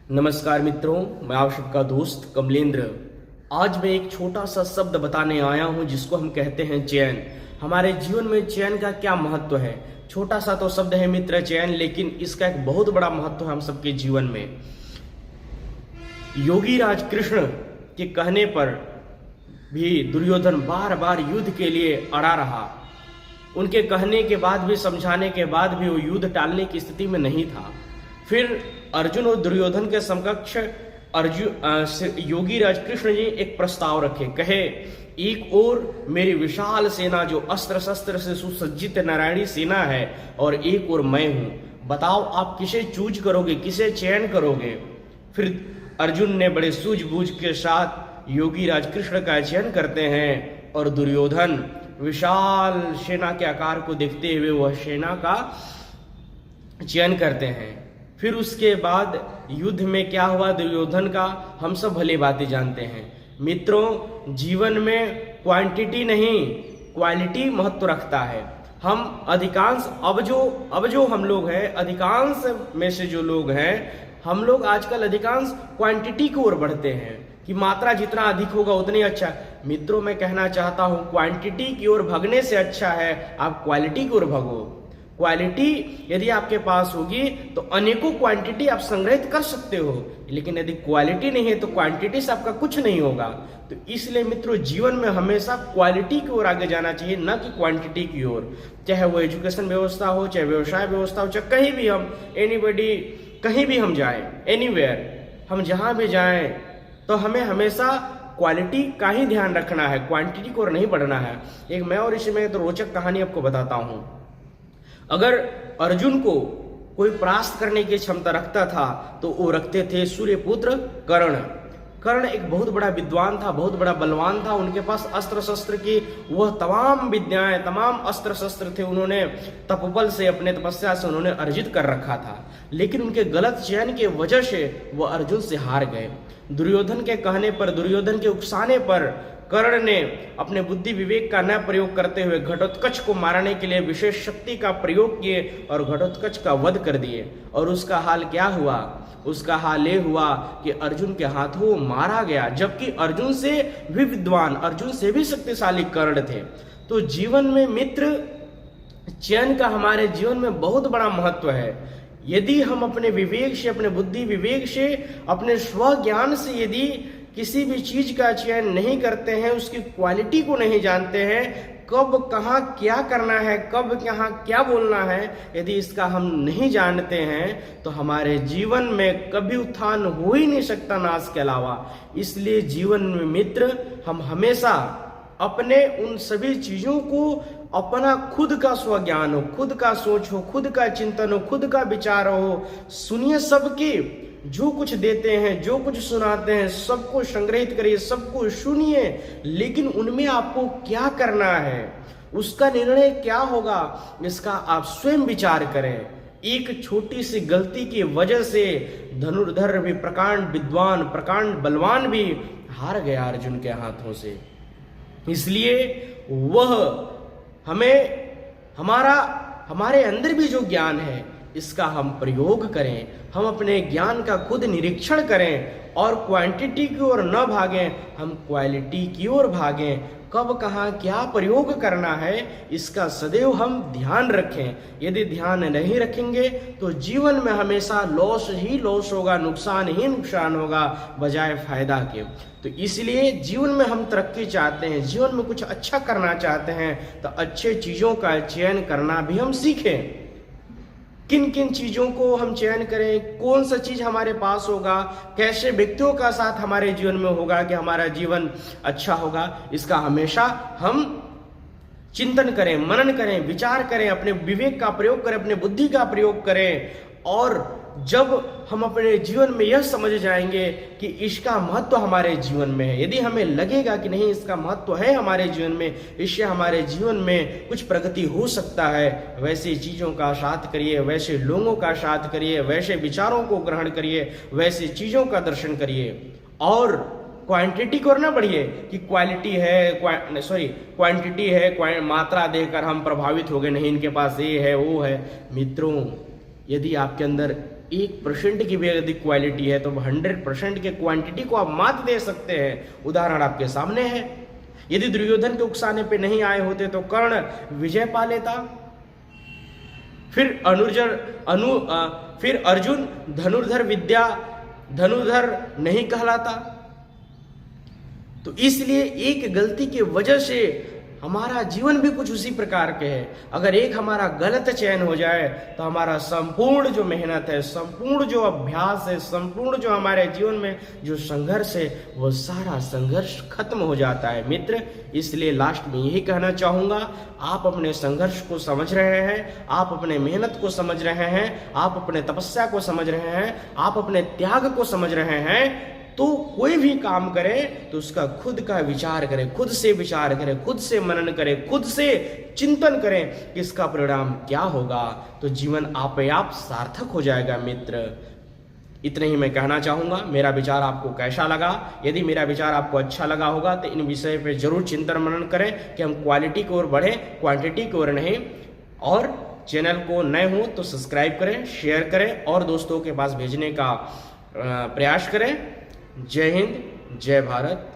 नमस्कार मित्रों, मैं आप सबका दोस्त कमलेंद्र। आज मैं एक छोटा सा शब्द बताने आया हूं जिसको हम कहते हैं चैन। हमारे जीवन में चैन का क्या महत्व है। छोटा सा तो शब्द है मित्र चैन, लेकिन इसका एक बहुत बड़ा महत्व है हम सबके जीवन में। योगी राज कृष्ण के कहने पर भी दुर्योधन बार बार युद्ध के लिए अड़ा रहा। उनके कहने के बाद भी, समझाने के बाद भी वो युद्ध टालने की स्थिति में नहीं था। फिर अर्जुन और दुर्योधन के समकक्ष योगी राज कृष्ण जी एक प्रस्ताव रखे। कहे, एक और मेरी विशाल सेना जो अस्त्र शस्त्र से सुसज्जित नारायणी सेना है, और एक और मैं हूं। बताओ आप किसे चूज करोगे, किसे चयन करोगे। फिर अर्जुन ने बड़े सूझबूझ के साथ योगी राज कृष्ण का चयन करते हैं, और दुर्योधन विशाल सेना के आकार को देखते हुए वह सेना का चयन करते हैं। फिर उसके बाद युद्ध में क्या हुआ दुर्योधन का, हम सब भली बातें जानते हैं। मित्रों, जीवन में क्वांटिटी नहीं क्वालिटी महत्व रखता है। हम अधिकांश अब जो हम लोग हैं, अधिकांश में से जो लोग हैं, हम लोग आजकल अधिकांश क्वांटिटी की ओर बढ़ते हैं कि मात्रा जितना अधिक होगा उतनी अच्छा। मित्रों, मैं कहना चाहता हूं, क्वांटिटी की ओर भागने से अच्छा है आप क्वालिटी की ओर भागो। क्वालिटी यदि आपके पास होगी तो अनेकों क्वांटिटी आप संग्रहित कर सकते हो, लेकिन यदि क्वालिटी नहीं है तो क्वांटिटी से आपका कुछ नहीं होगा। तो इसलिए मित्रों, जीवन में हमेशा क्वालिटी की ओर आगे जाना चाहिए, न कि क्वांटिटी की ओर। चाहे वो एजुकेशन व्यवस्था हो, चाहे व्यवसाय व्यवस्था हो, चाहे कहीं भी हम कहीं भी हम जाएं, एनीवेयर हम जहां भी जाएं, तो हमें हमेशा क्वालिटी का ही ध्यान रखना है, क्वांटिटी को नहीं बढ़ना है। एक मैं और इसमें तो रोचक कहानी आपको बताता हूं। अगर अर्जुन को कोई परास्त करने की क्षमता रखता था तो वो रखते थे सूर्यपुत्र कर्ण। कर्ण एक बहुत बड़ा विद्वान था, बहुत बड़ा बलवान था। उनके पास अस्त्र शस्त्र की वह तमाम विद्याएं, तमाम अस्त्र शस्त्र थे, उन्होंने तपबल से, अपने तपस्या से उन्होंने अर्जित कर रखा था। लेकिन उनके गलत चयन की वजह से वह अर्जुन से हार गए। दुर्योधन के कहने पर, दुर्योधन के उकसाने पर कर्ण ने अपने बुद्धि विवेक का न प्रयोग करते हुए घटोत्कच को मारने के लिए विशेष शक्ति का प्रयोग किए और घटोत्कच का वध कर दिए। और उसका हाल क्या हुआ? उसका हाल ये हुआ कि अर्जुन के हाथों मारा गया, जबकि अर्जुन से भी विद्वान, अर्जुन से भी शक्तिशाली कर्ण थे। तो जीवन में मित्र, चयन का हमारे जीवन में बहुत बड़ा महत्व है। यदि हम अपने विवेक से, अपने बुद्धि विवेक से, अपने स्वज्ञान से यदि किसी भी चीज का चयन नहीं करते हैं, उसकी क्वालिटी को नहीं जानते हैं, कब कहाँ क्या करना है, कब कहाँ क्या बोलना है, यदि इसका हम नहीं जानते हैं तो हमारे जीवन में कभी उत्थान हो ही नहीं सकता नाश के अलावा। इसलिए जीवन में मित्र, हम हमेशा अपने उन सभी चीजों को, अपना खुद का स्वज्ञान हो, खुद का सोच हो, खुद का चिंतन हो, खुद का विचार हो, सुनिए सबकी, जो कुछ देते हैं, जो कुछ सुनाते हैं, सबको संग्रहित करिए, सबको सुनिए, लेकिन उनमें आपको क्या करना है, उसका निर्णय क्या होगा, इसका आप स्वयं विचार करें। एक छोटी सी गलती की वजह से धनुर्धर भी, प्रकांड विद्वान, प्रकांड बलवान भी हार गया अर्जुन के हाथों से। इसलिए वह हमारे अंदर भी जो ज्ञान है, इसका हम प्रयोग करें, हम अपने ज्ञान का खुद निरीक्षण करें और क्वांटिटी की ओर न भागें, हम क्वालिटी की ओर भागें। कब कहाँ क्या प्रयोग करना है, इसका सदैव हम ध्यान रखें। यदि ध्यान नहीं रखेंगे तो जीवन में हमेशा लॉस ही लॉस होगा, नुकसान ही नुकसान होगा, बजाय फायदा के। तो इसलिए जीवन में हम तरक्की चाहते हैं, जीवन में कुछ अच्छा करना चाहते हैं, तो अच्छे चीजों का चयन करना भी हम सीखें। किन किन चीजों को हम चयन करें, कौन सा चीज हमारे पास होगा, कैसे व्यक्तियों का साथ हमारे जीवन में होगा कि हमारा जीवन अच्छा होगा, इसका हमेशा हम चिंतन करें, मनन करें, विचार करें, अपने विवेक का प्रयोग करें, अपने बुद्धि का प्रयोग करें। और जब हम अपने जीवन में यह समझ जाएंगे कि इसका महत्व हमारे जीवन में है, यदि हमें लगेगा कि नहीं इसका महत्व है हमारे जीवन में, इससे हमारे जीवन में कुछ प्रगति हो सकता है, वैसे चीज़ों का साथ करिए, वैसे लोगों का साथ करिए, वैसे विचारों को ग्रहण करिए, वैसे चीज़ों का दर्शन करिए। और क्वांटिटी को ना बढ़िए कि क्वालिटी है, क्वांटिटी है, मात्रा देकर हम प्रभावित हो गए, नहीं इनके पास ये है वो है। मित्रों, यदि आपके अंदर 1% की भी अधिक क्वालिटी है तो 100% के क्वांटिटी को आप मात दे सकते हैं। उदाहरण आपके सामने है। यदि दुर्योधन के उकसाने पे नहीं आए होते तो कर्ण विजय पा लेता। फिर अर्जुन धनुर्धर नहीं कहलाता। तो इसलिए एक गलती की वजह से हमारा जीवन भी कुछ उसी प्रकार के है। अगर एक हमारा गलत चयन हो जाए तो हमारा संपूर्ण जो मेहनत है, संपूर्ण जो अभ्यास है, संपूर्ण जो हमारे जीवन में जो संघर्ष है, वो सारा संघर्ष खत्म हो जाता है मित्र। इसलिए लास्ट में यही कहना चाहूंगा, आप अपने संघर्ष को समझ रहे हैं, आप अपने मेहनत को समझ रहे हैं, आप अपने तपस्या को समझ रहे हैं, आप अपने त्याग को समझ रहे हैं, तो कोई भी काम करे तो उसका खुद का विचार करें, खुद से विचार करें, खुद से मनन करें, खुद से चिंतन करें कि इसका परिणाम क्या होगा, तो जीवन आप सार्थक हो जाएगा मित्र। इतने ही मैं कहना चाहूंगा। मेरा विचार आपको कैसा लगा? यदि मेरा विचार आपको अच्छा लगा होगा तो इन विषय पे जरूर चिंतन मनन करें कि हम क्वालिटी की ओर बढ़े, क्वांटिटी की ओर नहीं। और चैनल को नए हो तो सब्सक्राइब करें, शेयर करें और दोस्तों के पास भेजने का प्रयास करें। जय हिंद, जय भारत।